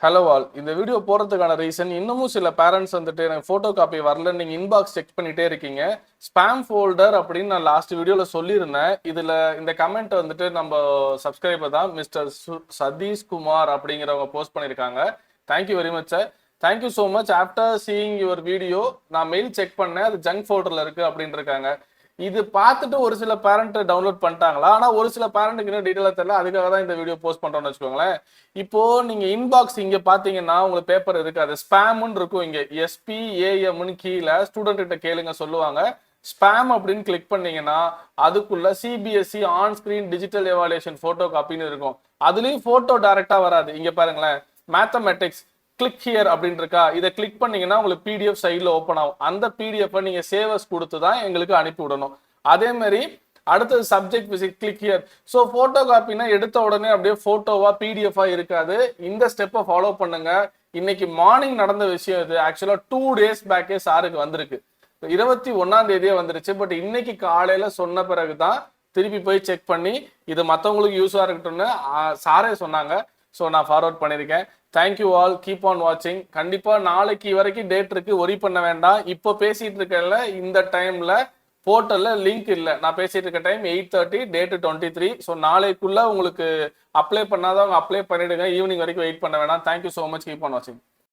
Hello all. இந்த video போறதுக்கான reason இன்னமும் சில பேரண்ட்ஸ் வந்துட்டு எனக்கு போட்டோ காப்பி வரல, நீங்க இன்பாக்ஸ் செக் பண்ணிட்டே இருக்கீங்க. ஸ்பாம் ஃபோல்டர் அப்படின்னு நான் லாஸ்ட் வீடியோல சொல்லியிருந்தேன். இதுல இந்த கமெண்ட் வந்துட்டு நம்ம சப்ஸ்கிரைபர் தான் மிஸ்டர் சதீஷ் குமார் அப்படிங்கிறவங்க போஸ்ட் பண்ணியிருக்காங்க. Thank you very much sir. Thank you so much. After seeing your video நான் மெயில் செக் பண்ணேன், அது ஜங்க் ஃபோல்டர்ல இருக்கு அப்படின்னு இருக்காங்க. இது பார்த்துட்டு ஒரு சில பேரண்ட் டவுன்லோட் பண்ணிட்டாங்களா, ஆனா ஒரு சில பேரண்ட்டுக்கு இன்னும் டீட்டெயிலாக தெரியல. அதுக்காக தான் இந்த வீடியோ போஸ்ட் பண்றோம்னு வச்சுக்கோங்களேன். இப்போ நீங்க இன்பாக்ஸ் இங்க பாத்தீங்கன்னா உங்களுக்கு பேப்பர் இருக்காது, ஸ்பேம்னு இருக்கும். இங்க SPAMனு கீழே ஸ்டூடெண்ட் கிட்ட கேளுங்க சொல்லுவாங்க. ஸ்பேம் அப்படின்னு கிளிக் பண்ணீங்கன்னா அதுக்குள்ள CBSE on screen digital evaluation photo காப்பின்னு இருக்கும். அதுலயும் போட்டோ டைரக்டா வராது. இங்க பாருங்களேன், மேத்தமெட்டிக்ஸ் கிளிக் ஹியர் அப்படின்னு இருக்கா, இதை கிளிக் பண்ணீங்கன்னா உங்களுக்கு PDF சைட்ல ஓப்பன் ஆகும். அந்த PDF நீங்க சேவஸ் கொடுத்து தான் எங்களுக்கு அனுப்பி விடணும். அதே மாதிரி அடுத்தது subject visit click here. So photo காப்பினா எடுத்த உடனே அப்படியே போட்டோவா PDF இருக்காது. இந்த ஸ்டெப்பை ஃபாலோ பண்ணுங்க. இன்னைக்கு மார்னிங் நடந்த விஷயம் இது. ஆக்சுவலா 2 days பேக்கே சாருக்கு வந்திருக்கு. 21ஆம் தேதியே வந்துருச்சு. பட் இன்னைக்கு காலையில சொன்ன பிறகுதான் திருப்பி போய் செக் பண்ணி இது மற்றவங்களுக்கு யூஸா இருக்கட்டும்னு சாரே சொன்னாங்க. ஸோ நான் ஃபார்வர்ட் பண்ணியிருக்கேன். தேங்க்யூ ஆல், கீப் ஆன் வாட்சிங். கண்டிப்பா நாளைக்கு வரைக்கும் டேட் இருக்கு, ஒரி பண்ண வேண்டாம். இப்போ பேசிட்டு இருக்கல இந்த டைம்ல போர்ட்டல்ல லிங்க் இல்லை. நான் பேசிட்டு இருக்க டைம் 8:30, டேட் 23. ஸோ நாளைக்குள்ள உங்களுக்கு அப்ளை பண்ணாதவங்க அப்ளை பண்ணிடுங்க. ஈவினிங் வரைக்கும் வெயிட் பண்ண வேணாம். Thank you so much, keep on வாட்சிங்.